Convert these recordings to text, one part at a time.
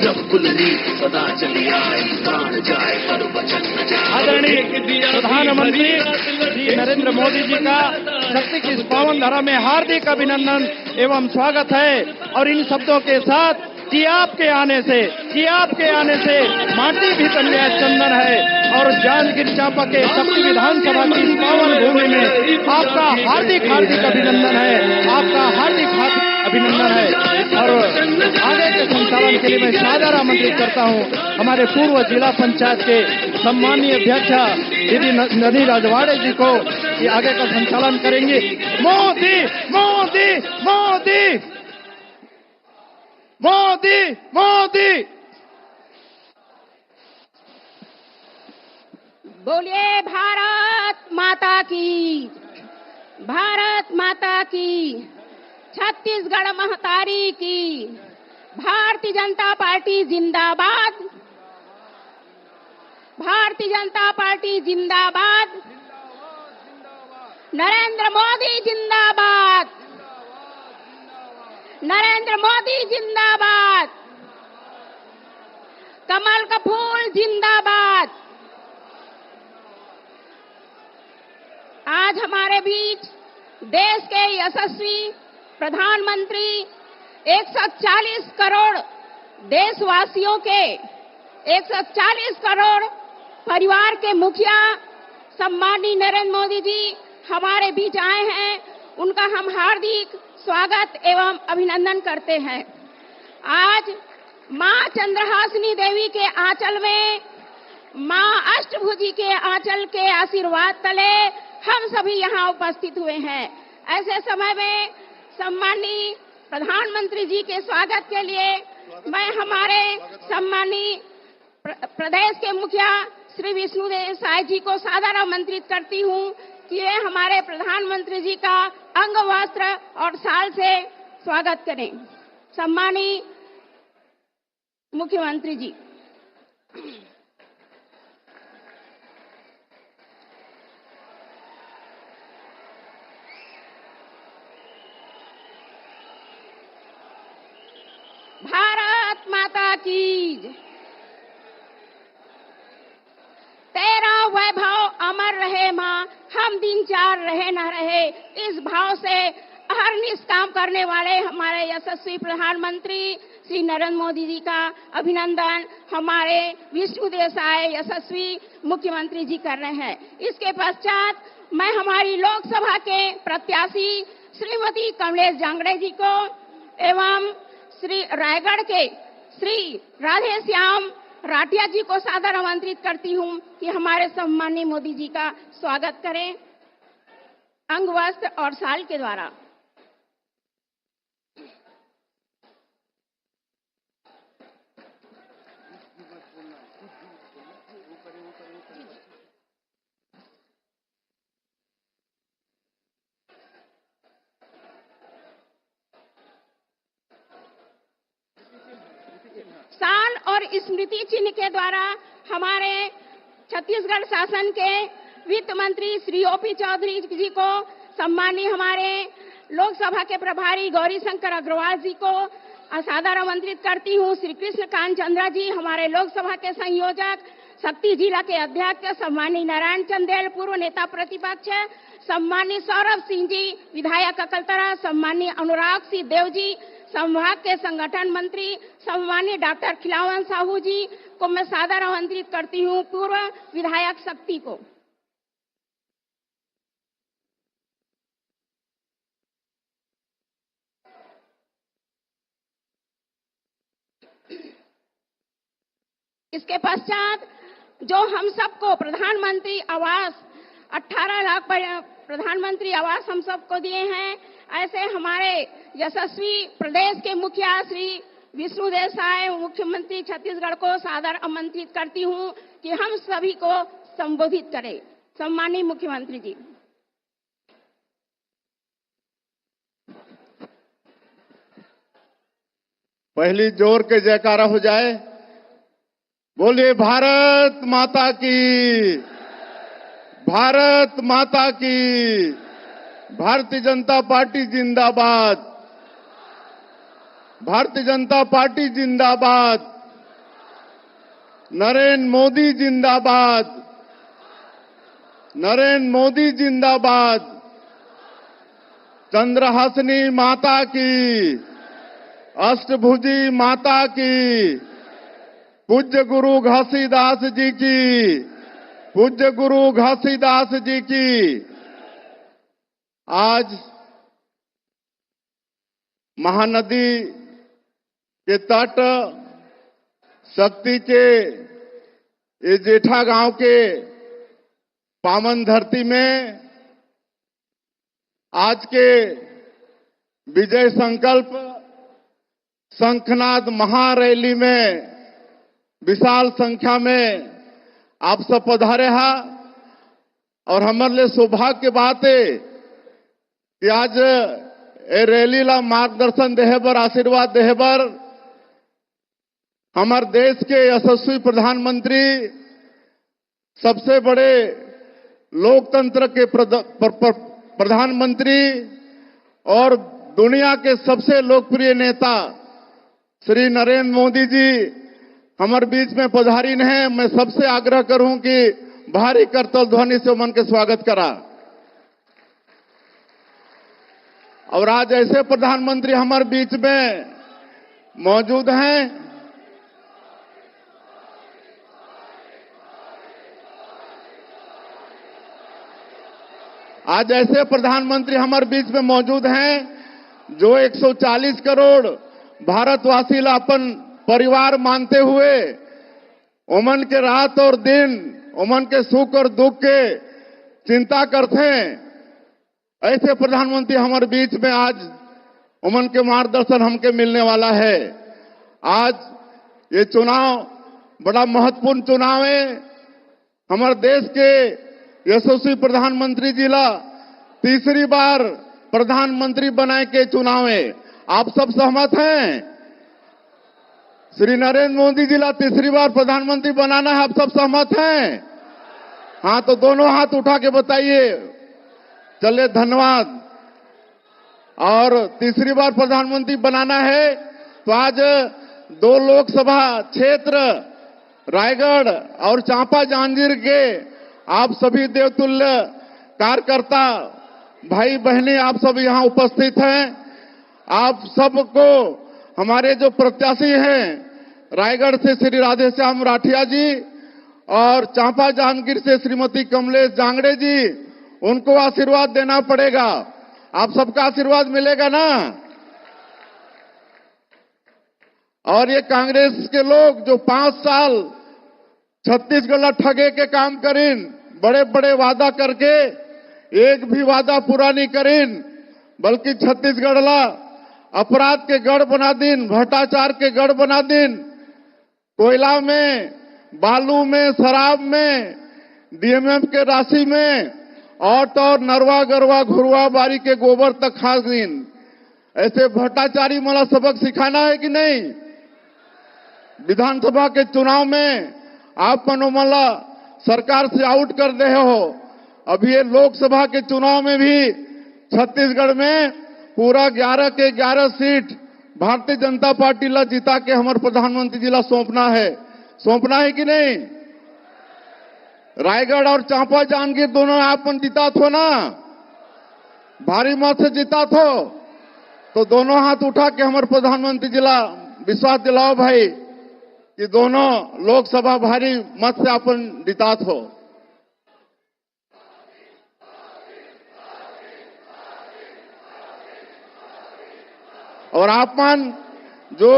रब्बुल नीत सदा चली आई, प्राण जाए पर वचन न जाए। आदरणीय प्रधानमंत्री श्री नरेंद्र मोदी जी का शक्ति की इस पावन धरा में हार्दिक अभिनंदन एवं स्वागत है। और इन शब्दों के साथ कि आपके आने से माटी भी कन्या चंदन है और जांजगीर चांपा के शक्ति विधानसभा की इस पावन भूमि में आपका हार्दिक अभिनंदन है, आपका हार्दिक अभिनंदन है। और आगे के संचालन के लिए मैं सादर आमंत्रित करता हूं हमारे पूर्व जिला पंचायत के सम्मानीय अध्यक्ष दीदी नदी राजवाड़े जी को, कि आगे का संचालन करेंगे। मोदी मोदी मोदी मोदी मोदी। बोलिए भारत माता की, भारत माता की, छत्तीसगढ़ महतारी की, भारतीय जनता पार्टी जिंदाबाद, भारतीय जनता पार्टी जिंदाबाद, नरेंद्र मोदी जिंदाबाद, नरेंद्र मोदी जिंदाबाद, कमल का फूल जिंदाबाद। आज हमारे बीच देश के यशस्वी प्रधानमंत्री 140 करोड़ देशवासियों के 140 करोड़ परिवार के मुखिया सम्माननीय नरेंद्र मोदी जी हमारे बीच आए हैं। उनका हम हार्दिक स्वागत एवं अभिनंदन करते हैं। आज मां चंद्रहासिनी देवी के आंचल में, मां अष्टभुजी के आंचल के आशीर्वाद तले हम सभी यहाँ उपस्थित हुए हैं। ऐसे समय में सम्माननीय प्रधानमंत्री जी के स्वागत के लिए मैं हमारे सम्माननीय प्रदेश के मुखिया श्री विष्णुदेव साय जी को सादर आमंत्रित करती हूँ कि ये हमारे प्रधानमंत्री जी का अंग वस्त्र और शाल से स्वागत करें। सम्माननीय मुख्यमंत्री जी। भारत माता की, तेरा वैभव अमर रहे माँ, हम दिन चार रहे न रहे। इस भाव से अहर्निश काम करने वाले हमारे यशस्वी प्रधानमंत्री श्री नरेंद्र मोदी जी का अभिनंदन हमारे विष्णुदेव साय यशस्वी मुख्यमंत्री जी कर रहे हैं। इसके पश्चात मैं हमारी लोकसभा के प्रत्याशी श्रीमती कमलेश जांगड़े जी को एवं श्री रायगढ़ के श्री राधे श्याम राठिया जी को सादर आमंत्रित करती हूं कि हमारे सम्माननीय मोदी जी का स्वागत करें अंग वस्त्र और शाल के द्वारा। शाल और स्मृति चिन्ह के द्वारा हमारे छत्तीसगढ़ शासन के वित्त मंत्री श्री ओपी चौधरी जी को, सम्माननीय हमारे लोकसभा के प्रभारी गौरी शंकर अग्रवाल जी को सादर आमंत्रित करती हूँ। श्री कृष्ण कांत चंद्रा जी हमारे लोकसभा के संयोजक, शक्ति जिला के अध्यक्ष सम्माननीय नारायण चंदेल पूर्व नेता प्रतिपक्ष, सम्माननीय सौरभ सिंह जी विधायक अकलतरा, सम्माननीय अनुराग सिंह देव जी संभाग के संगठन मंत्री, सम्माननीय डॉक्टर खिलावन साहू जी को मैं सादर आमंत्रित करती हूँ, पूर्व विधायक शक्ति को। इसके पश्चात जो हम सबको प्रधानमंत्री आवास 18 लाख प्रधानमंत्री आवास हम सबको दिए हैं, ऐसे हमारे यशस्वी प्रदेश के मुखिया श्री विष्णुदेव साय मुख्यमंत्री छत्तीसगढ़ को सादर आमंत्रित करती हूं कि हम सभी को संबोधित करें। सम्माननीय मुख्यमंत्री जी। पहली जोर के जयकारा हो जाए। बोलिए भारत माता की, भारत माता की, भारतीय जनता पार्टी जिंदाबाद, भारतीय जनता पार्टी जिंदाबाद। नरेंद्र मोदी जिंदाबाद, नरेंद्र मोदी जिंदाबाद, चंद्रहासिनी माता की, अष्टभुजी माता की, पूज्य गुरु घासीदास जी की, पूज्य गुरु घासीदास जी की। आज महानदी के तट शक्ति के ये जेठा गांव के पावन धरती में आज के विजय संकल्प शंखनाद महारैली में विशाल संख्या में आप सब पधारे हैं और हमारे लिए सौभाग्य की बात है कि आज ए रैली ला मार्गदर्शन देहबर, आशीर्वाद देहबर हमारे देश के यशस्वी प्रधानमंत्री, सबसे बड़े लोकतंत्र के प्रधानमंत्री और दुनिया के सबसे लोकप्रिय नेता श्री नरेंद्र मोदी जी हमारे बीच में पधारीन हैं। मैं सबसे आग्रह करूं कि भारी करतल ध्वनि से उनके स्वागत करा। और आज ऐसे प्रधानमंत्री हमारे बीच में मौजूद हैं आज ऐसे प्रधानमंत्री हमारे बीच में मौजूद हैं जो 140 करोड़ भारतवासी ला अपन परिवार मानते हुए उमन के रात और दिन, उमन के सुख और दुख के चिंता करते हैं। ऐसे प्रधानमंत्री हमारे बीच में आज उमन के मार्गदर्शन हमके मिलने वाला है। आज ये चुनाव बड़ा महत्वपूर्ण चुनाव है। हमारे देश के यशस्वी प्रधानमंत्री जी ला तीसरी बार प्रधानमंत्री बनाए के चुनाव है। आप सब सहमत हैं? श्री नरेंद्र मोदी जी ला तीसरी बार प्रधानमंत्री बनाना है, आप सब सहमत हैं? हाँ, तो दोनों हाथ उठा के बताइए। चलिए, धन्यवाद। और तीसरी बार प्रधानमंत्री बनाना है तो आज 2 लोकसभा क्षेत्र रायगढ़ और चांपा जांजगीर के आप सभी देवतुल्य कार्यकर्ता भाई बहनें आप सब यहां उपस्थित हैं। आप सबको हमारे जो प्रत्याशी हैं रायगढ़ से श्री राधेश्याम राठिया जी और चांपा जांजगीर से श्रीमती कमलेश जांगड़े जी, उनको आशीर्वाद देना पड़ेगा। आप सबका आशीर्वाद मिलेगा ना? और ये कांग्रेस के लोग जो 5 साल छत्तीसगढ़ ठगे के काम करीन, बड़े बड़े वादा करके एक भी वादा पूरा नहीं करीन, बल्कि छत्तीसगढ़ ला अपराध के गढ़ बना दिन, भ्रष्टाचार के गढ़ बना दिन, कोयला में, बालू में, शराब में, डीएमएम के राशि में और तो और नरवा गरवा घुरवा बारी के गोबर तक खा दिन। ऐसे भ्रष्टाचारी मला सबक सिखाना है कि नहीं? विधानसभा के चुनाव में आप मनोमला सरकार से आउट कर दे हो। अभी ये लोकसभा के चुनाव में भी छत्तीसगढ़ में पूरा 11 के 11 सीट भारतीय जनता पार्टी ला जिता के हमारे प्रधानमंत्री जी ला सौंपना है कि नहीं? रायगढ़ और चांपा जांजगीर दोनों आप जिता थो ना, भारी मत से जिता थो, तो दोनों हाथ उठा के हमारे प्रधानमंत्री जी ला विश्वास दिलाओ भाई कि दोनों लोकसभा भारी मत से अपन जितात हो। और आपन जो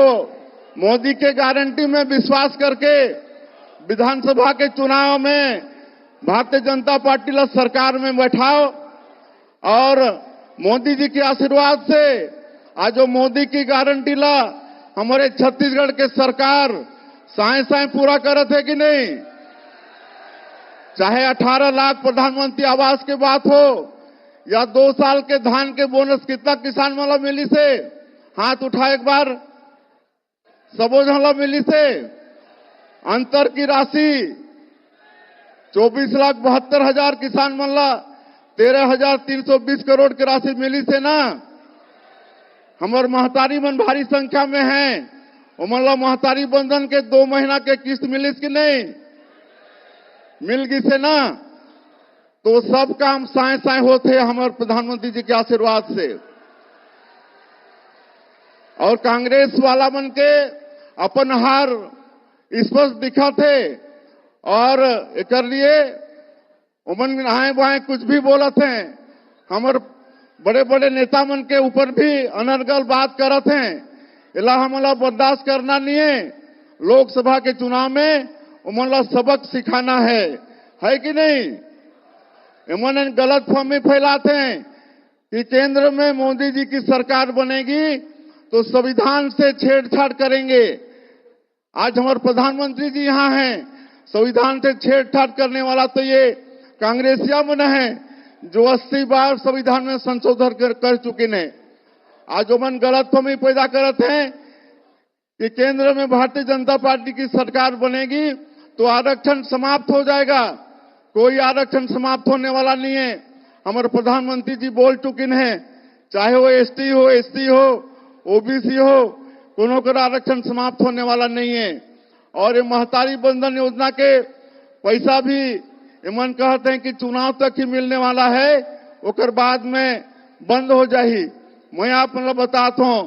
मोदी के गारंटी में विश्वास करके विधानसभा के चुनाव में भारतीय जनता पार्टी ला सरकार में बैठाओ और मोदी जी के आशीर्वाद से आज जो मोदी की गारंटी ला हमारे छत्तीसगढ़ के सरकार साए पूरा करत है कि नहीं? चाहे 18 लाख प्रधानमंत्री आवास के बात हो या 2 साल के धान के बोनस कितना किसान वाला मिली से हाथ उठा एक बार, सबो झला मिली से अंतर की राशि 24,72,000 किसान मला 13,320 करोड़ की राशि मिली से ना। हमारे महतारी मन भारी संख्या में हैं उमला महतारी बंधन के 2 महीना के किस्त मिलिस कि नहीं? मिल गई से ना? तो सब काम साए साए होते हमारे प्रधानमंत्री जी के आशीर्वाद से। और कांग्रेस वाला मन के अपन हार स्पष्ट दिखा थे और कर लिए उमन आए बाएं कुछ भी बोला थे। हमारे बड़े बड़े नेता मन के ऊपर भी अनर्गल बात करत हैं। इला हमला बर्दाश्त करना नहीं है। लोकसभा के चुनाव में उमला सबक सिखाना है कि नहीं? इमन गलत फहमी फैलाते हैं कि केंद्र में मोदी जी की सरकार बनेगी तो संविधान से छेड़छाड़ करेंगे। आज हमारे प्रधानमंत्री जी यहाँ हैं। संविधान से छेड़छाड़ करने वाला तो ये कांग्रेसिया मन है जो 80 बार संविधान में संशोधन कर चुके हैं। आज मन गलतफहमी पैदा करते हैं कि केंद्र में भारतीय जनता पार्टी की सरकार बनेगी तो आरक्षण समाप्त हो जाएगा। कोई आरक्षण समाप्त होने वाला नहीं है। हमारे प्रधानमंत्री जी बोल चुके हैं, चाहे वो एसटी हो, एससी हो, ओबीसी हो, कोनो का आरक्षण समाप्त होने वाला नहीं है। और ये महतारी बंधन योजना के पैसा भी इमन कहते हैं कि चुनाव तक ही मिलने वाला है, ओकर बाद में बंद हो जाही। मैं आप मतलब बताता हूं,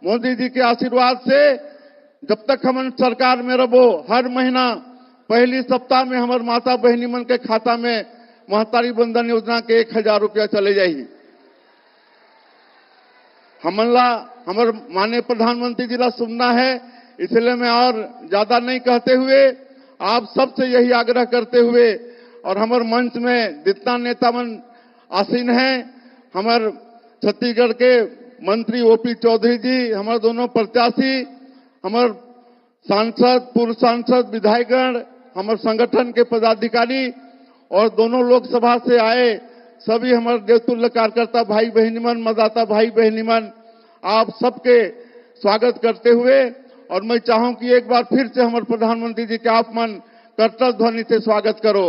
मोदी जी के आशीर्वाद से जब तक हम सरकार में रहो, हर महीना पहली सप्ताह में हमारे माता बहनी मन के खाता में महतारी बंधन योजना के 1000 रुपया चले जाही। हमारे माननीय प्रधानमंत्री जी ला सुनना है, इसलिए मैं और ज्यादा नहीं कहते हुए आप सबसे यही आग्रह करते हुए और हमारे मंच में जितना नेता मन आसीन हैं, हमारे छत्तीसगढ़ के मंत्री ओपी चौधरी जी, हमारे दोनों प्रत्याशी, हमारे सांसद, पूर्व सांसद, विधायकगण, हमारे संगठन के पदाधिकारी और दोनों लोकसभा से आए सभी हमारे देवतुल्य कार्यकर्ता भाई बहनी मन, मतदाता भाई बहनी मन, आप सबके स्वागत करते हुए और मैं चाहूं कि एक बार फिर से हमारे प्रधानमंत्री जी के आप मन कर्तव्य ध्वनि से स्वागत करो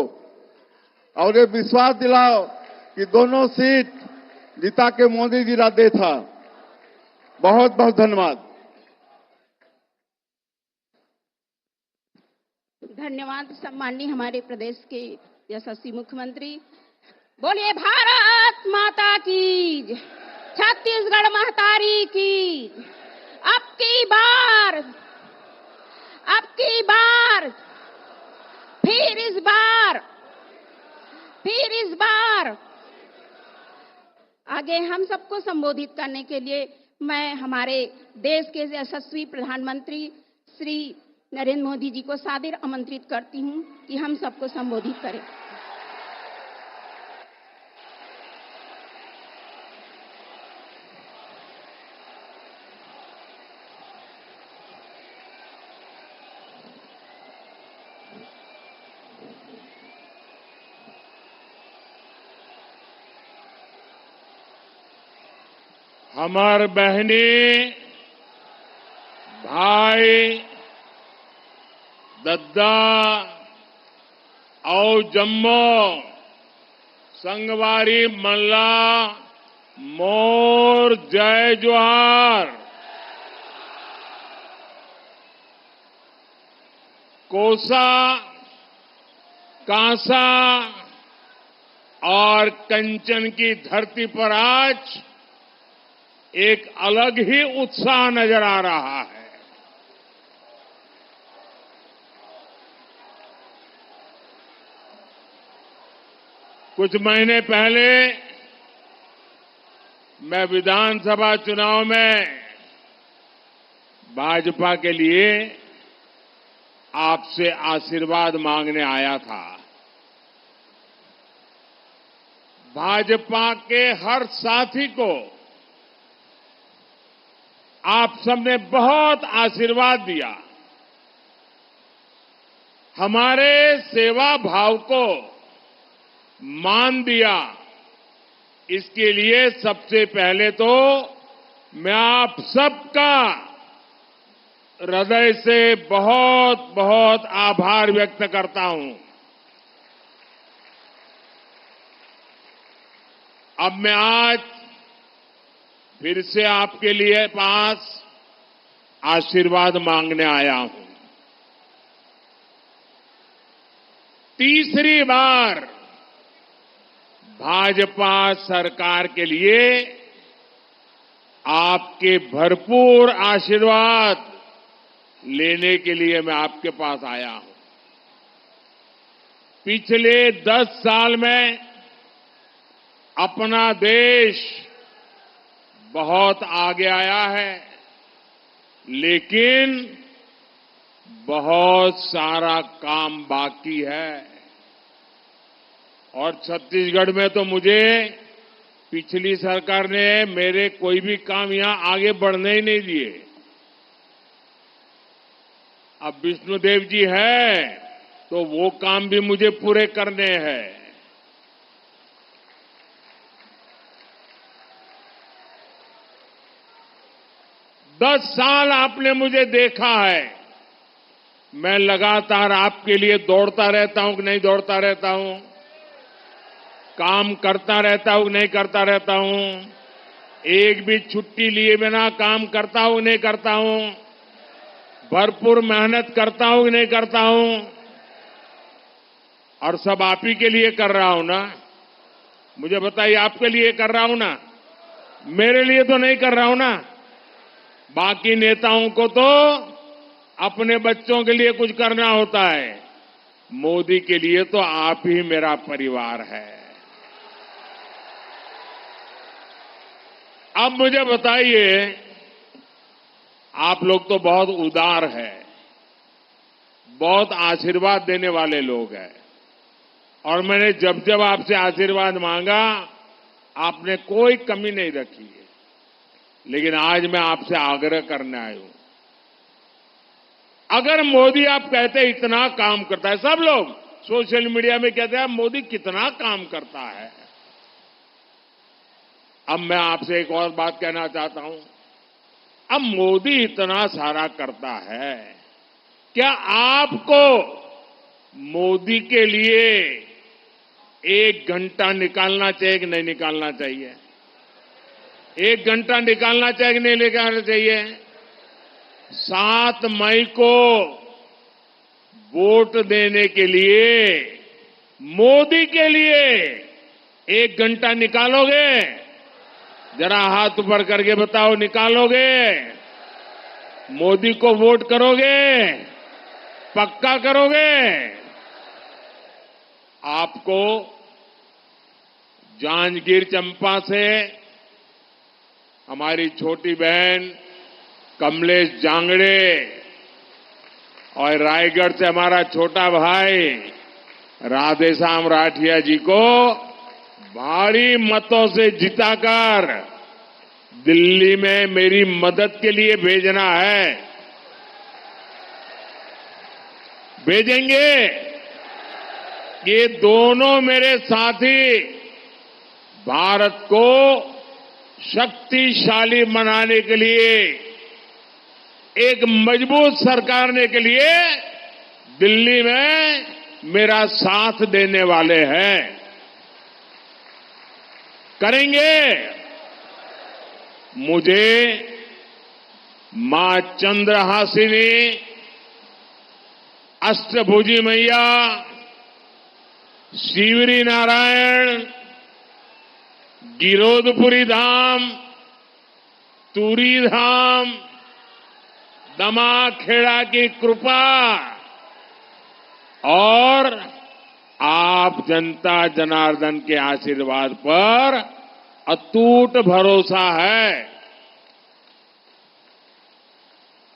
और ये विश्वास दिलाओ कि दोनों सीट जिता के मोदी जी ला दे था। बहुत बहुत धन्यवाद। धन्यवाद सम्माननीय हमारे प्रदेश के यशस्वी मुख्यमंत्री। बोलिए भारत माता की, छत्तीसगढ़ महतारी की। अब की बार फिर इस बार आगे हम सबको संबोधित करने के लिए मैं हमारे देश के यशस्वी प्रधानमंत्री श्री नरेंद्र मोदी जी को सादर आमंत्रित करती हूं कि हम सबको संबोधित करें। हमार बहनी, भाई, दद्दा और जम्मो संगवारी मल्ला मोर जय जोहार। कोसा, कांसा और कंचन की धरती पर आज एक अलग ही उत्साह नजर आ रहा है। कुछ महीने पहले मैं विधानसभा चुनाव में भाजपा के लिए आपसे आशीर्वाद मांगने आया था। भाजपा के हर साथी को आप सबने बहुत आशीर्वाद दिया। हमारे सेवा भाव को मान दिया। इसके लिए सबसे पहले तो मैं आप सबका हृदय से बहुत बहुत आभार व्यक्त करता हूं। अब मैं आज फिर से आपके लिए पास आशीर्वाद मांगने आया हूं। तीसरी बार भाजपा सरकार के लिए आपके भरपूर आशीर्वाद लेने के लिए मैं आपके पास आया हूं। पिछले 10 साल में अपना देश बहुत आगे आया है, लेकिन बहुत सारा काम बाकी है। और छत्तीसगढ़ में तो मुझे पिछली सरकार ने मेरे कोई भी काम यहां आगे बढ़ने ही नहीं दिए। अब विष्णुदेव जी है तो वो काम भी मुझे पूरे करने हैं। 10 साल आपने मुझे देखा है, मैं लगातार आपके लिए दौड़ता रहता हूं कि नहीं दौड़ता रहता हूं, काम करता रहता हूं कि नहीं करता रहता हूं, एक भी छुट्टी लिए बिना काम करता हूं नहीं करता हूं, भरपूर मेहनत करता हूं कि नहीं करता हूं, और सब आप ही के लिए कर रहा हूं ना। मुझे बताइए, आपके लिए कर रहा हूं ना, मेरे लिए तो नहीं कर रहा हूं ना। बाकी नेताओं को तो अपने बच्चों के लिए कुछ करना होता है, मोदी के लिए तो आप ही मेरा परिवार है। अब मुझे बताइए, आप लोग तो बहुत उदार हैं, बहुत आशीर्वाद देने वाले लोग हैं, और मैंने जब जब आपसे आशीर्वाद मांगा आपने कोई कमी नहीं रखी है। लेकिन आज मैं आपसे आग्रह करने आया हूं, अगर मोदी आप कहते हैं इतना काम करता है, सब लोग सोशल मीडिया में कहते हैं मोदी कितना काम करता है, अब मैं आपसे एक और बात कहना चाहता हूं। अब मोदी इतना सारा करता है, क्या आपको मोदी के लिए 1 घंटा निकालना चाहिए कि नहीं निकालना चाहिए? 1 घंटा निकालना चाहिए कि नहीं निकालना चाहिए? 7 मई को वोट देने के लिए मोदी के लिए 1 घंटा निकालोगे? जरा हाथ ऊपर करके बताओ, निकालोगे? मोदी को वोट करोगे? पक्का करोगे? आपको जांजगीर चंपा से हमारी छोटी बहन कमलेश जांगड़े और रायगढ़ से हमारा छोटा भाई राधेश्याम राठिया जी को भारी मतों से जिताकर दिल्ली में मेरी मदद के लिए भेजना है। भेजेंगे? ये दोनों मेरे साथी भारत को शक्तिशाली बनाने के लिए, एक मजबूत सरकार ने के लिए दिल्ली में मेरा साथ देने वाले हैं। करेंगे? मुझे मां चंद्रहासिनी, अष्टभुजी मैया, शिवरी नारायण, गिरोधपुरी धाम, तुरी धाम, दमाखेड़ा की कृपा और आप जनता जनार्दन के आशीर्वाद पर अटूट भरोसा है।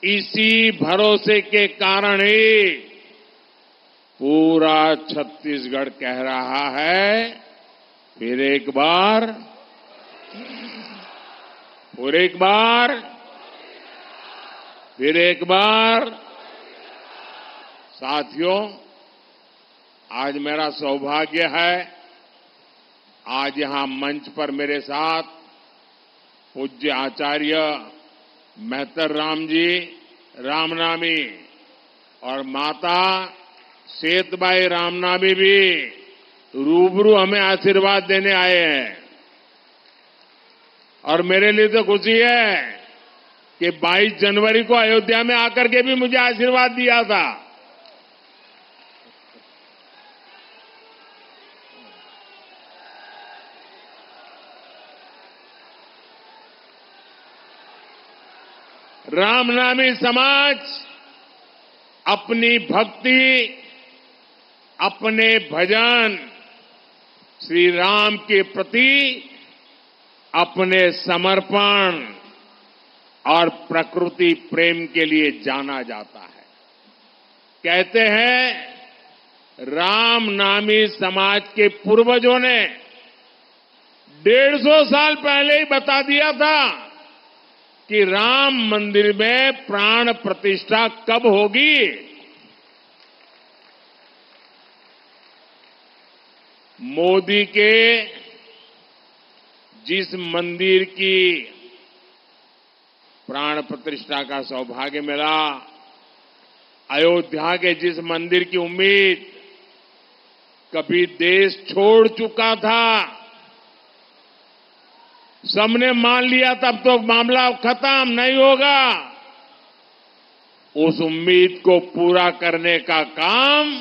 इसी भरोसे के कारण ही पूरा छत्तीसगढ़ कह रहा है, फिर एक बार, फिर एक बार, फिर एक बार। साथियों, आज मेरा सौभाग्य है, आज यहां मंच पर मेरे साथ पूज्य आचार्य मेहतर राम जी रामनामी और माता सेतबाई रामनामी भी रूबरू हमें आशीर्वाद देने आए हैं। और मेरे लिए तो खुशी है कि 22 जनवरी को अयोध्या में आकर के भी मुझे आशीर्वाद दिया था। रामनामी समाज अपनी भक्ति, अपने भजन श्री राम के प्रति अपने समर्पण और प्रकृति प्रेम के लिए जाना जाता है। कहते हैं रामनामी समाज के पूर्वजों ने 150 साल पहले ही बता दिया था कि राम मंदिर में प्राण प्रतिष्ठा कब होगी। मोदी के जिस मंदिर की प्राण प्रतिष्ठा का सौभाग्य मिला, अयोध्या के जिस मंदिर की उम्मीद कभी देश छोड़ चुका था, सबने मान लिया तब तो मामला खत्म नहीं होगा, उस उम्मीद को पूरा करने का काम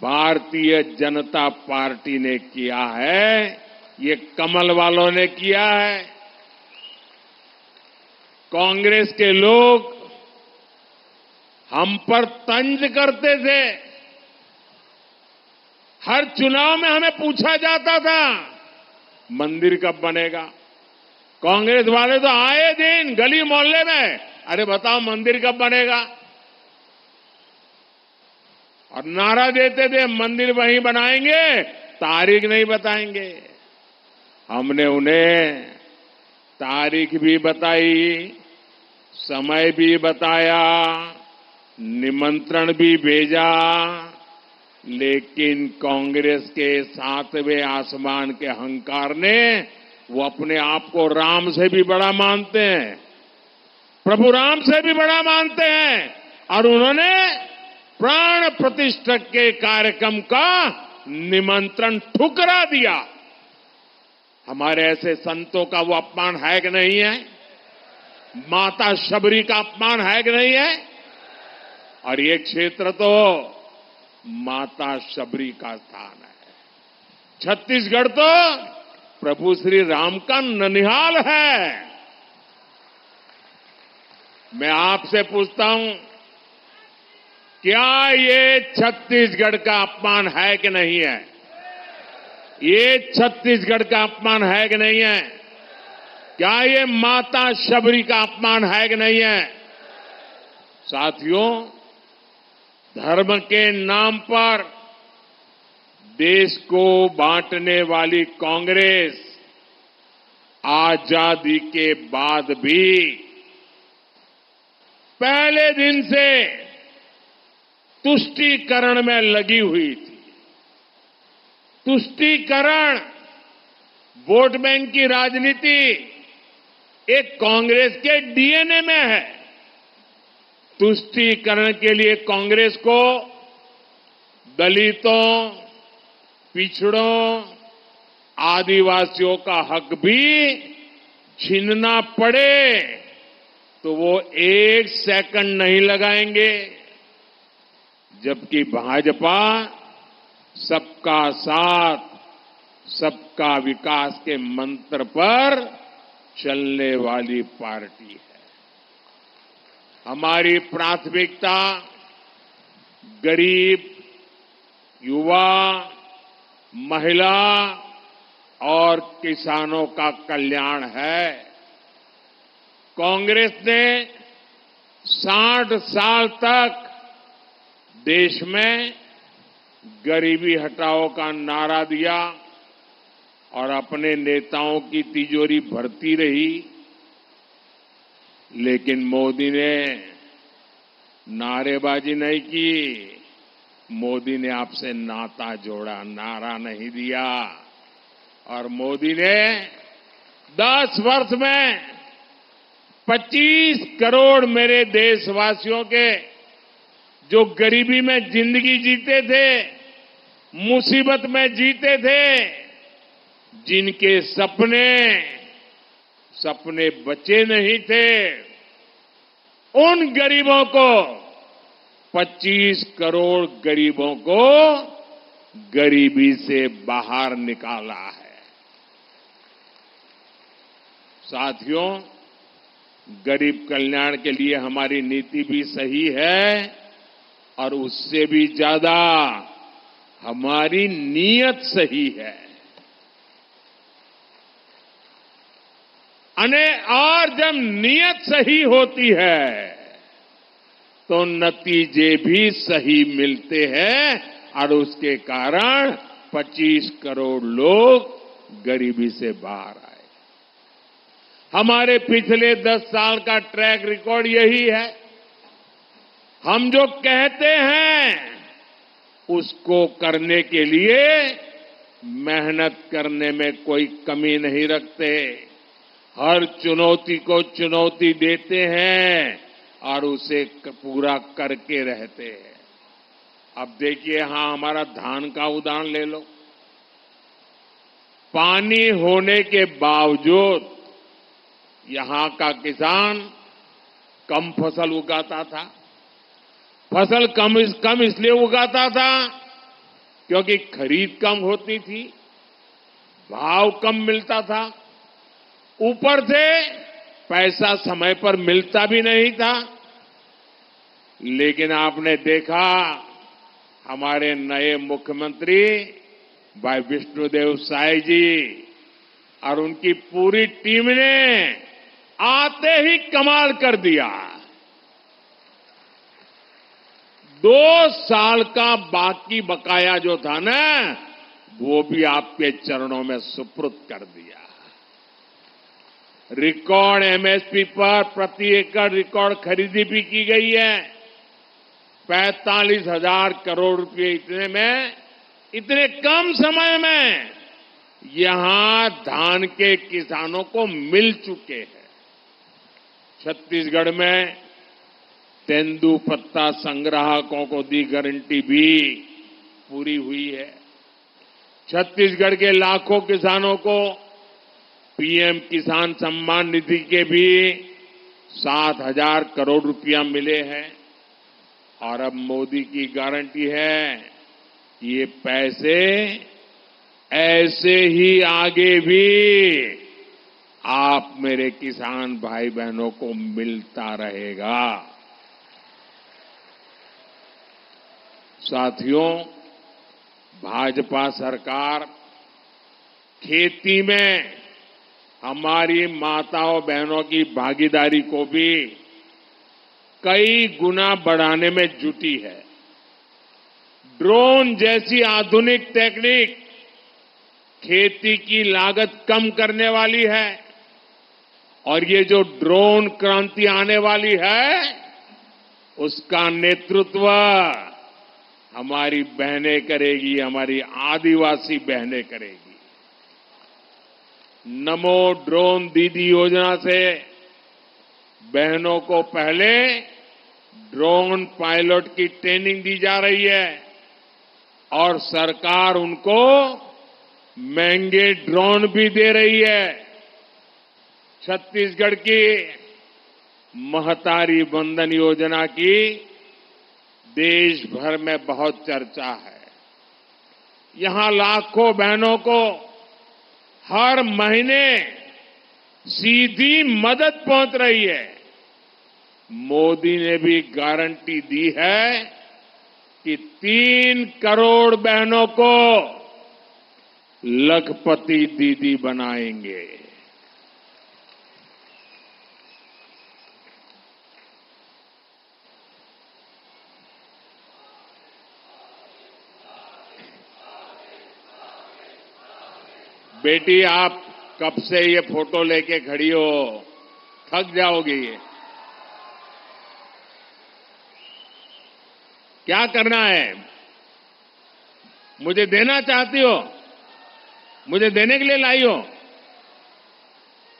भारतीय जनता पार्टी ने किया है। ये कमल वालों ने किया है। कांग्रेस के लोग हम पर तंज करते थे। हर चुनाव में हमें पूछा जाता था मंदिर कब बनेगा। कांग्रेस वाले तो आए दिन गली मोहल्ले में, अरे बताओ मंदिर कब बनेगा, और नारा देते थे मंदिर वहीं बनाएंगे, तारीख नहीं बताएंगे। हमने उन्हें तारीख भी बताई, समय भी बताया, निमंत्रण भी भेजा, लेकिन कांग्रेस के 7वें आसमान के अहंकार ने, वो अपने आप को राम से भी बड़ा मानते हैं, प्रभु राम से भी बड़ा मानते हैं, और उन्होंने प्राण प्रतिष्ठा के कार्यक्रम का निमंत्रण ठुकरा दिया। हमारे ऐसे संतों का वो अपमान है कि नहीं है? माता शबरी का अपमान है कि नहीं है? और ये क्षेत्र तो माता शबरी का स्थान है। छत्तीसगढ़ तो प्रभु श्री राम का ननिहाल है। मैं आपसे पूछता हूं, क्या ये छत्तीसगढ़ का अपमान है कि नहीं है? ये छत्तीसगढ़ का अपमान है कि नहीं है? क्या ये माता शबरी का अपमान है कि नहीं है? साथियों, धर्म के नाम पर देश को बांटने वाली कांग्रेस आजादी के बाद भी पहले दिन से तुष्टीकरण में लगी हुई थी। तुष्टीकरण, वोट बैंक की राजनीति एक कांग्रेस के डीएनए में है। तुष्टीकरण के लिए कांग्रेस को दलितों, पिछड़ों, आदिवासियों का हक भी छीनना पड़े तो वो 1 सेकंड नहीं लगाएंगे, जबकि भाजपा सबका साथ, सबका विकास के मंत्र पर चलने वाली पार्टी है। हमारी प्राथमिकता गरीब, युवा, महिला और किसानों का कल्याण है। कांग्रेस ने 60 साल तक देश में गरीबी हटाओ का नारा दिया और अपने नेताओं की तिजोरी भरती रही, लेकिन मोदी ने नारेबाजी नहीं की। मोदी ने आपसे नाता जोड़ा, नारा नहीं दिया। और मोदी ने 10 वर्ष में 25 करोड़ मेरे देशवासियों के जो गरीबी में जिंदगी जीते थे, मुसीबत में जीते थे, जिनके सपने सपने बचे नहीं थे, उन गरीबों को 25 करोड़ गरीबों को गरीबी से बाहर निकाला है। साथियों, गरीब कल्याण के लिए हमारी नीति भी सही है और उससे भी ज्यादा हमारी नीयत सही है। और जब नीयत सही होती है तो नतीजे भी सही मिलते हैं और उसके कारण 25 करोड़ लोग गरीबी से बाहर आए। हमारे पिछले 10 साल का ट्रैक रिकॉर्ड यही है। हम जो कहते हैं उसको करने के लिए मेहनत करने में कोई कमी नहीं रखते, हर चुनौती को चुनौती देते हैं और उसे पूरा करके रहते हैं। अब देखिए, यहां हमारा धान का उदाहरण ले लो। पानी होने के बावजूद यहां का किसान कम फसल उगाता था। फसल कम इसलिए उगाता था क्योंकि खरीद कम होती थी, भाव कम मिलता था, ऊपर से पैसा समय पर मिलता भी नहीं था। लेकिन आपने देखा, हमारे नए मुख्यमंत्री भाई विष्णुदेव साय जी और उनकी पूरी टीम ने आते ही कमाल कर दिया। 2 साल का बाकी बकाया जो था ना, वो भी आपके चरणों में सुपुर्द कर दिया। रिकॉर्ड एमएसपी पर प्रति एकड़ रिकॉर्ड खरीदी भी की गई है। 45,000 करोड़ रुपए इतने कम समय में यहां धान के किसानों को मिल चुके हैं। छत्तीसगढ़ में तेंदुपत्ता संग्राहकों को दी गारंटी भी पूरी हुई है। छत्तीसगढ़ के लाखों किसानों को पीएम किसान सम्मान निधि के भी 7,000 करोड़ रुपया मिले हैं। और अब मोदी की गारंटी है कि ये पैसे ऐसे ही आगे भी आप मेरे किसान भाई बहनों को मिलता रहेगा। साथियों, भाजपा सरकार खेती में हमारी माताओं बहनों की भागीदारी को भी कई गुना बढ़ाने में जुटी है। ड्रोन जैसी आधुनिक टेक्निक खेती की लागत कम करने वाली है और ये जो ड्रोन क्रांति आने वाली है, उसका नेतृत्व हमारी बहनें करेगी, हमारी आदिवासी बहनें करेगी। नमो ड्रोन दीदी योजना से बहनों को पहले ड्रोन पायलट की ट्रेनिंग दी जा रही है और सरकार उनको महंगे ड्रोन भी दे रही है। छत्तीसगढ़ की महतारी वंदन योजना की देश भर में बहुत चर्चा है। यहां लाखों बहनों को हर महीने सीधी मदद पहुंच रही है। मोदी ने भी गारंटी दी है कि 3 करोड़ बहनों को लखपति दीदी बनाएंगे। बेटी, आप कब से ये फोटो लेके खड़ी हो, थक जाओगी। क्या करना है? मुझे देना चाहती हो? मुझे देने के लिए लाई हो?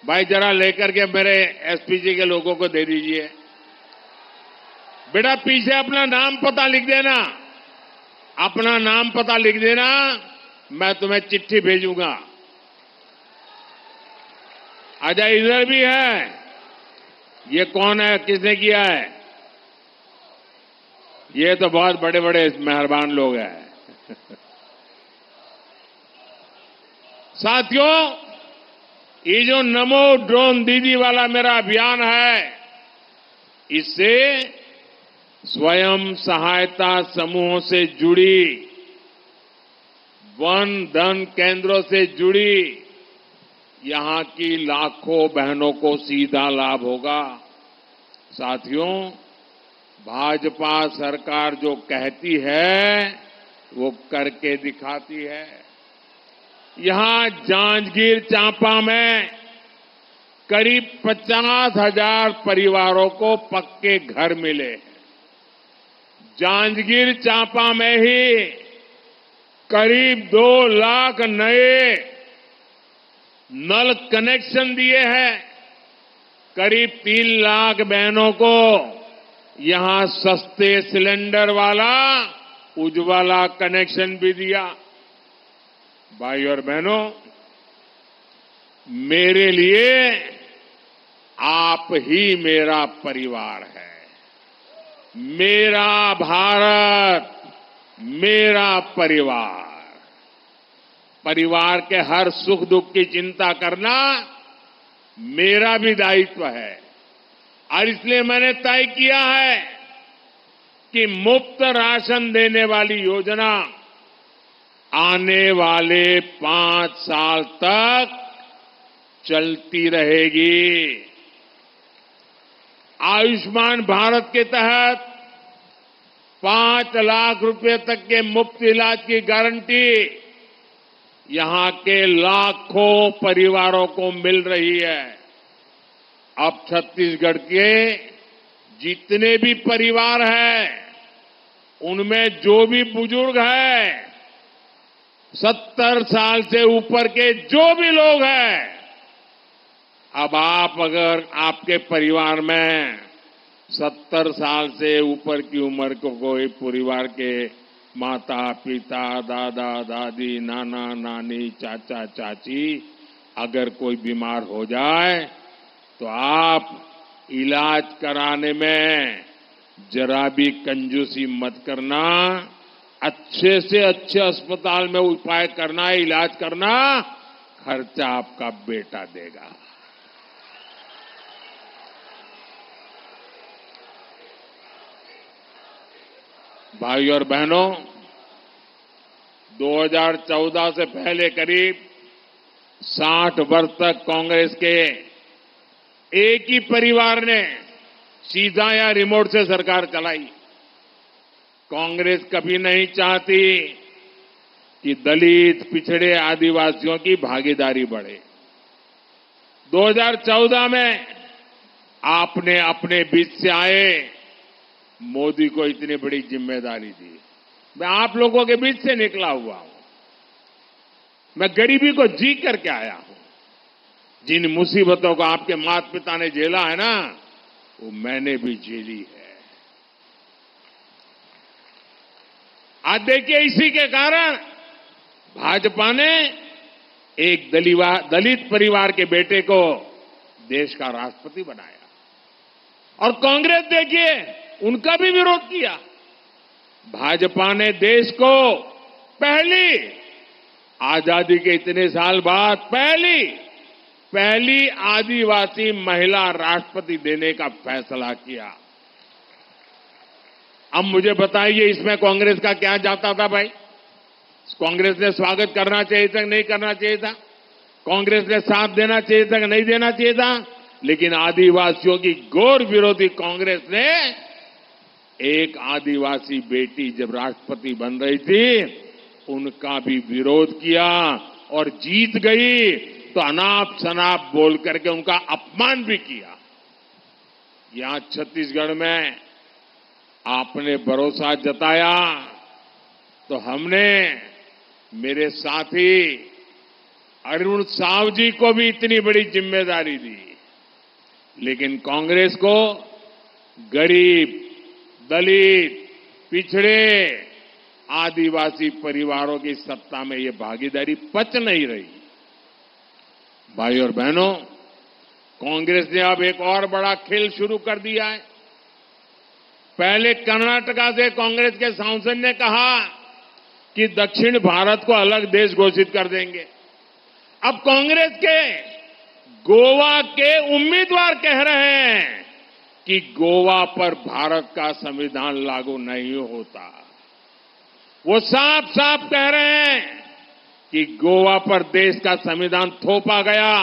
भाई जरा लेकर के मेरे एसपीजी के लोगों को दे दीजिए। बेटा पीछे अपना नाम पता लिख देना, अपना नाम पता लिख देना, मैं तुम्हें चिट्ठी भेजूंगा। अच्छा, इधर भी है। ये कौन है, किसने किया है? ये तो बहुत बड़े बड़े मेहरबान लोग हैं। साथियों, ये जो नमो ड्रोन दीदी वाला मेरा अभियान है, इससे स्वयं सहायता समूहों से जुड़ी, वन धन केंद्रों से जुड़ी यहां की लाखों बहनों को सीधा लाभ होगा। साथियों, भाजपा सरकार जो कहती है वो करके दिखाती है। यहां जांजगीर चांपा में करीब 50,000 परिवारों को पक्के घर मिले। जांजगीर चांपा में ही करीब 2 लाख नए नल कनेक्शन दिए हैं। करीब 3 लाख बहनों को यहां सस्ते सिलेंडर वाला उज्ज्वला कनेक्शन भी दिया। भाई और बहनों, मेरे लिए आप ही मेरा परिवार है। मेरा भारत, मेरा परिवार। परिवार के हर सुख दुख की चिंता करना मेरा भी दायित्व है और इसलिए मैंने तय किया है कि मुफ्त राशन देने वाली योजना आने वाले 5 साल तक चलती रहेगी। आयुष्मान भारत के तहत 5 लाख रुपए तक के मुफ्त इलाज की गारंटी यहां के लाखों परिवारों को मिल रही है। अब छत्तीसगढ़ के जितने भी परिवार हैं, उनमें जो भी बुजुर्ग हैं, 70 साल से ऊपर के जो भी लोग हैं, अब आप अगर आपके परिवार में 70 साल से ऊपर की उम्र को कोई परिवार के माता पिता, दादा दादी, नाना नानी, चाचा चाची अगर कोई बीमार हो जाए तो आप इलाज कराने में जरा भी कंजूसी मत करना। अच्छे से अच्छे अस्पताल में उपाय करना, इलाज करना, खर्चा आपका बेटा देगा। भाई और बहनों, 2014 से पहले करीब 60 वर्ष तक कांग्रेस के एक ही परिवार ने सीधा या रिमोट से सरकार चलाई। कांग्रेस कभी नहीं चाहती कि दलित, पिछड़े, आदिवासियों की भागीदारी बढ़े। 2014 में आपने अपने बीच से आए मोदी को इतनी बड़ी जिम्मेदारी दी। मैं आप लोगों के बीच से निकला हुआ हूं। मैं गरीबी को जी करके आया हूं। जिन मुसीबतों को आपके माता पिता ने झेला है ना, वो मैंने भी झेली है। आज देखिए, इसी के कारण भाजपा ने एक दलित परिवार के बेटे को देश का राष्ट्रपति बनाया और कांग्रेस देखिए उनका भी विरोध किया। भाजपा ने देश को पहली, आजादी के इतने साल बाद पहली आदिवासी महिला राष्ट्रपति देने का फैसला किया। अब मुझे बताइए, इसमें कांग्रेस का क्या जाता था भाई? कांग्रेस ने स्वागत करना चाहिए था, नहीं करना चाहिए था? कांग्रेस ने साथ देना चाहिए था, नहीं देना चाहिए था? लेकिन आदिवासियों की घोर विरोधी कांग्रेस ने एक आदिवासी बेटी जब राष्ट्रपति बन रही थी, उनका भी विरोध किया और जीत गई तो अनाप शनाप बोल करके उनका अपमान भी किया। यहां छत्तीसगढ़ में आपने भरोसा जताया तो हमने मेरे साथी अरुण साव जी को भी इतनी बड़ी जिम्मेदारी दी। लेकिन कांग्रेस को गरीब, दलित, पिछड़े, आदिवासी परिवारों की सत्ता में ये भागीदारी पच नहीं रही। भाई और बहनों, कांग्रेस ने अब एक और बड़ा खेल शुरू कर दिया है। पहले कर्नाटका से कांग्रेस के सांसद ने कहा कि दक्षिण भारत को अलग देश घोषित कर देंगे। अब कांग्रेस के गोवा के उम्मीदवार कह रहे हैं कि गोवा पर भारत का संविधान लागू नहीं होता। वो साफ साफ कह रहे हैं कि गोवा पर देश का संविधान थोपा गया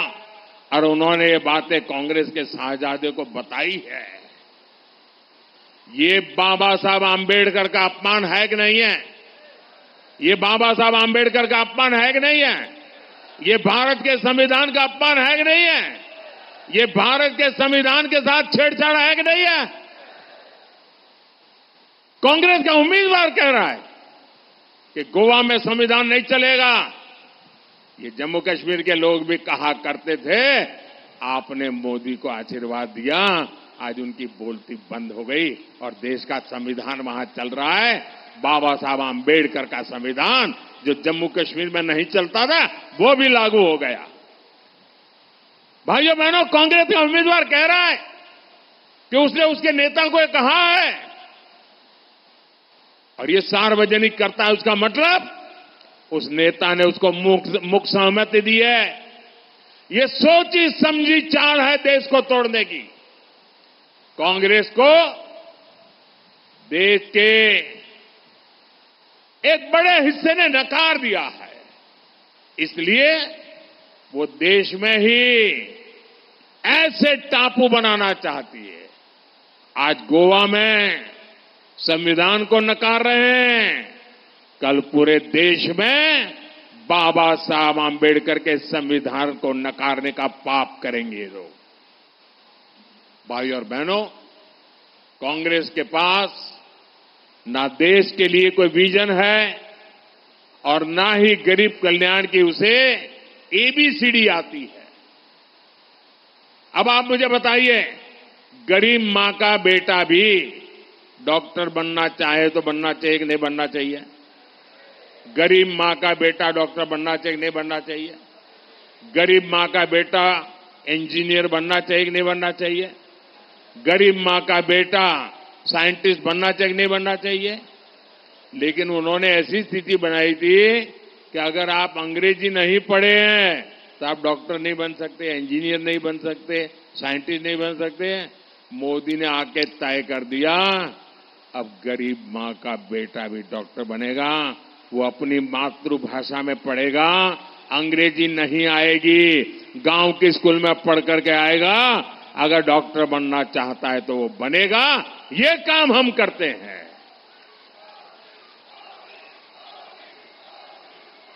और उन्होंने ये बातें कांग्रेस के साहबजादे को बताई है। ये बाबा साहब आंबेडकर का अपमान है कि नहीं है? ये बाबा साहब आंबेडकर का अपमान है कि नहीं है? ये भारत के संविधान का अपमान है कि नहीं है? ये भारत के संविधान के साथ छेड़छाड़ है कि नहीं है? कांग्रेस का उम्मीदवार कह रहा है कि गोवा में संविधान नहीं चलेगा। ये जम्मू कश्मीर के लोग भी कहा करते थे, आपने मोदी को आशीर्वाद दिया, आज उनकी बोलती बंद हो गई और देश का संविधान वहां चल रहा है। बाबा साहब आंबेडकर का संविधान जो जम्मू कश्मीर में नहीं चलता था, वो भी लागू हो गया। भाइयों बहनों, कांग्रेस का उम्मीदवार कह रहा है कि उसने उसके नेता को कहा है और ये सार्वजनिक करता है। उसका मतलब उस नेता ने उसको मुख सहमति दी है। ये सोची समझी चाल है देश को तोड़ने की। कांग्रेस को देश के एक बड़े हिस्से ने नकार दिया है, इसलिए वो देश में ही ऐसे टापू बनाना चाहती है। आज गोवा में संविधान को नकार रहे हैं, कल पूरे देश में बाबा साहब आंबेडकर के संविधान को नकारने का पाप करेंगे लोग। भाई और बहनों, कांग्रेस के पास ना देश के लिए कोई विजन है और ना ही गरीब कल्याण की उसे एबीसीडी आती है। अब आप मुझे बताइए, गरीब मां का बेटा भी डॉक्टर बनना चाहे तो बनना चाहिए कि नहीं बनना चाहिए? गरीब मां का बेटा डॉक्टर बनना चाहिए कि नहीं बनना चाहिए? गरीब मां का बेटा इंजीनियर बनना चाहिए कि नहीं बनना चाहिए? गरीब मां का बेटा साइंटिस्ट बनना चाहिए कि नहीं बनना चाहिए? लेकिन उन्होंने ऐसी स्थिति बनाई थी कि अगर आप अंग्रेजी नहीं पढ़े हैं तो आप डॉक्टर नहीं बन सकते, इंजीनियर नहीं बन सकते, साइंटिस्ट नहीं बन सकते। मोदी ने आके तय कर दिया, अब गरीब मां का बेटा भी डॉक्टर बनेगा। वो अपनी मातृभाषा में पढ़ेगा, अंग्रेजी नहीं आएगी, गांव के स्कूल में पढ़ करके आएगा। अगर डॉक्टर बनना चाहता है तो वो बनेगा। ये काम हम करते हैं।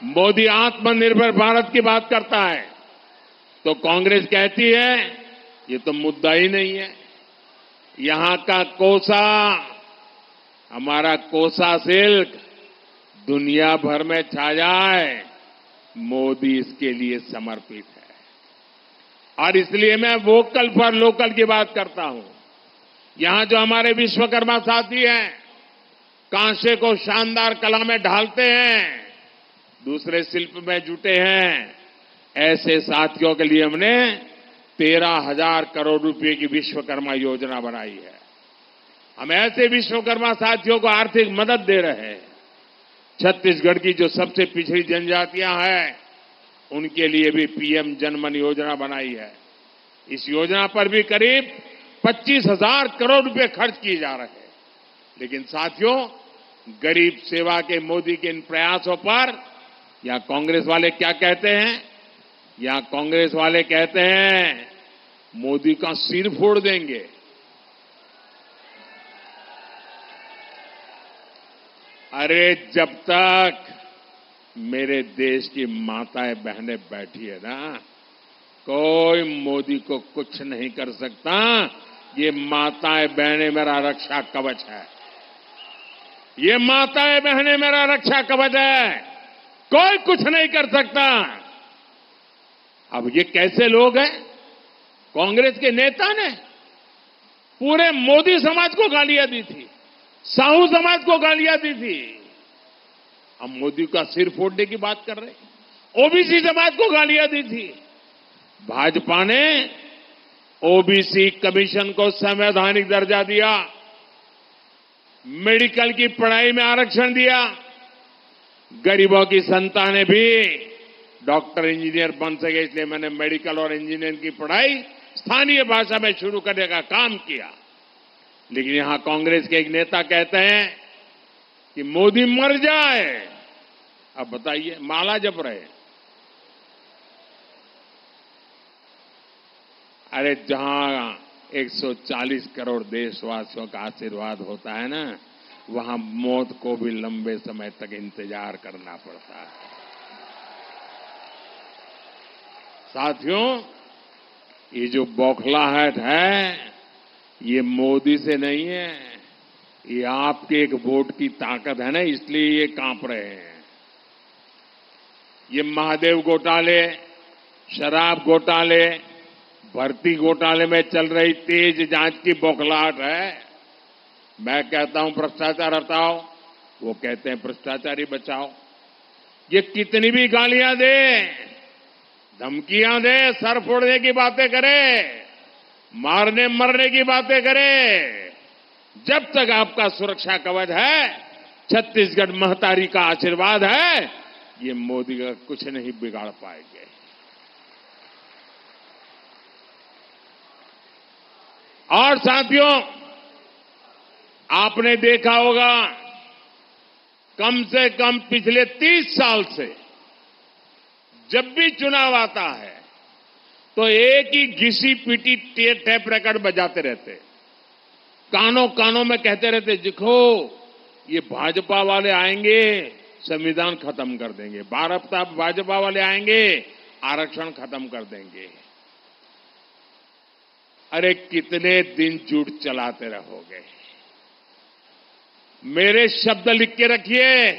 मोदी आत्मनिर्भर भारत की बात करता है तो कांग्रेस कहती है ये तो मुद्दा ही नहीं है। यहां का कोसा, हमारा कोसा सिल्क दुनिया भर में छा जाए, मोदी इसके लिए समर्पित है। और इसलिए मैं वोकल फॉर लोकल की बात करता हूं। यहां जो हमारे विश्वकर्मा साथी हैं, कांसे को शानदार कला में ढालते हैं, दूसरे शिल्प में जुटे हैं, ऐसे साथियों के लिए हमने 13,000 करोड़ रुपए की विश्वकर्मा योजना बनाई है। हम ऐसे विश्वकर्मा साथियों को आर्थिक मदद दे रहे हैं। छत्तीसगढ़ की जो सबसे पिछड़ी जनजातियां हैं, उनके लिए भी पीएम जनमन योजना बनाई है। इस योजना पर भी करीब 25,000 करोड़ रुपए खर्च किए जा रहे हैं। लेकिन साथियों, गरीब सेवा के मोदी के इन प्रयासों पर यहां कांग्रेस वाले क्या कहते हैं? यहां कांग्रेस वाले कहते हैं मोदी का सिर फोड़ देंगे। अरे जब तक मेरे देश की माताएं बहनें बैठी है ना, कोई मोदी को कुछ नहीं कर सकता। ये माताएं बहनें मेरा रक्षा कवच है। ये माताएं बहनें मेरा रक्षा कवच है, कोई कुछ नहीं कर सकता। अब ये कैसे लोग हैं? कांग्रेस के नेता ने पूरे मोदी समाज को गालियां दी थी, साहू समाज को गालियां दी थी। हम मोदी का सिर फोड़ने की बात कर रहे हैं। ओबीसी समाज को गालियां दी थी। भाजपा ने ओबीसी कमीशन को संवैधानिक दर्जा दिया, मेडिकल की पढ़ाई में आरक्षण दिया, गरीबों की संतानें भी डॉक्टर इंजीनियर बन सके, इसलिए मैंने मेडिकल और इंजीनियरिंग की पढ़ाई स्थानीय भाषा में शुरू करने का काम किया। लेकिन यहां कांग्रेस के एक नेता कहते हैं कि मोदी मर जाए। अब बताइए, माला जप रहे। अरे जहां 140 करोड़ देशवासियों का आशीर्वाद होता है ना, वहां मौत को भी लंबे समय तक इंतजार करना पड़ता है। साथियों, ये जो बौखलाहट है, ये मोदी से नहीं है, ये आपके एक वोट की ताकत है ना, इसलिए ये कांप रहे हैं। ये महादेव घोटाले, शराब घोटाले, भर्ती घोटाले में चल रही तेज जांच की बौखलाहट है। मैं कहता हूं भ्रष्टाचार हटाओ, वो कहते हैं भ्रष्टाचारी बचाओ। ये कितनी भी गालियां दे, धमकियां दे, सर फोड़ने की बातें करे, मारने मरने की बातें करे, जब तक आपका सुरक्षा कवच है, छत्तीसगढ़ महतारी का आशीर्वाद है, ये मोदी का कुछ नहीं बिगाड़ पाएंगे। और साथियों, आपने देखा होगा, कम से कम पिछले 30 साल से जब भी चुनाव आता है तो एक ही घिसी पीटी टेप रिकॉर्ड बजाते रहते, कानों कानों में कहते रहते, देखो ये भाजपा वाले आएंगे संविधान खत्म कर देंगे, भाजपा वाले आएंगे आरक्षण खत्म कर देंगे। अरे कितने दिन झूठ चलाते रहोगे? मेरे शब्द लिख के रखिए,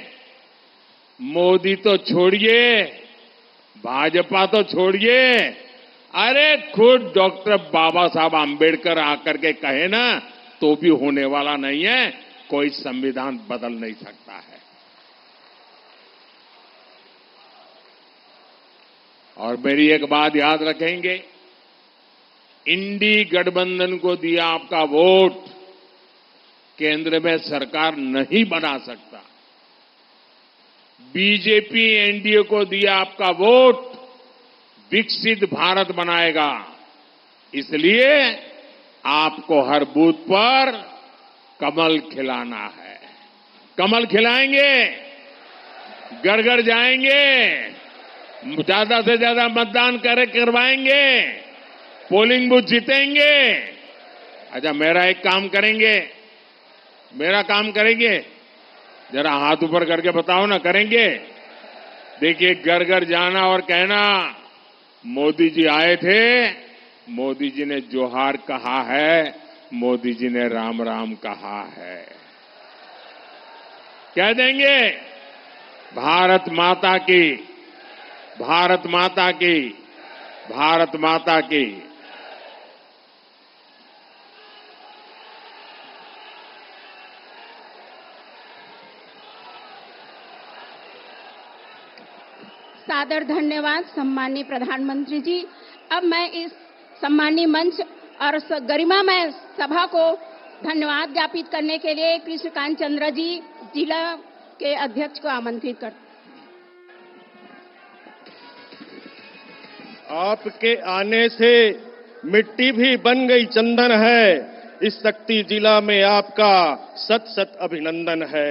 मोदी तो छोड़िए, भाजपा तो छोड़िए, अरे खुद डॉक्टर बाबा साहब आंबेडकर आकर के कहे ना, तो भी होने वाला नहीं है, कोई संविधान बदल नहीं सकता है। और मेरी एक बात याद रखेंगे, इंडी गठबंधन को दिया आपका वोट केंद्र में सरकार नहीं बना सकता। बीजेपी एनडीए को दिया आपका वोट विकसित भारत बनाएगा। इसलिए आपको हर बूथ पर कमल खिलाना है। कमल खिलाएंगे, घर घर जाएंगे, ज्यादा से ज्यादा मतदान करवाएंगे, पोलिंग बूथ जीतेंगे। अच्छा, मेरा एक काम करेंगे, मेरा काम करेंगे, जरा हाथ ऊपर करके बताओ ना, करेंगे? देखिए, घर घर जाना और कहना, मोदी जी आए थे, मोदी जी ने जोहार कहा है, मोदी जी ने राम राम कहा है। कह देंगे, भारत माता की, भारत माता की, भारत माता की। सादर धन्यवाद सम्माननीय प्रधानमंत्री जी। अब मैं इस सम्माननीय मंच और गरिमामय सभा को धन्यवाद ज्ञापित करने के लिए कृष्णकांत चंद्र जी, जिला के अध्यक्ष को आमंत्रित करते। आपके आने से मिट्टी भी बन गई चंदन है। इस शक्ति जिला में आपका सत सत अभिनंदन है।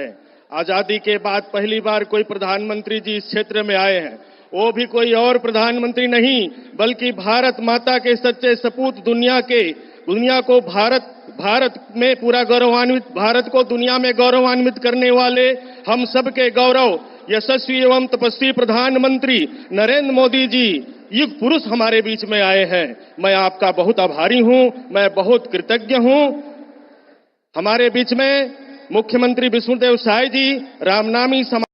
आजादी के बाद पहली बार कोई प्रधानमंत्री जी इस क्षेत्र में आए हैं, वो भी कोई और प्रधानमंत्री नहीं बल्कि भारत माता के सच्चे सपूत, दुनिया को भारत में पूरा गौरवान्वित, भारत को दुनिया में गौरवान्वित करने वाले, हम सबके गौरव यशस्वी एवं तपस्वी प्रधानमंत्री नरेंद्र मोदी जी युग पुरुष हमारे बीच में आए हैं। मैं आपका बहुत आभारी हूं, मैं बहुत कृतज्ञ हूं। हमारे बीच में मुख्यमंत्री विष्णुदेव साय जी, रामनामी समाज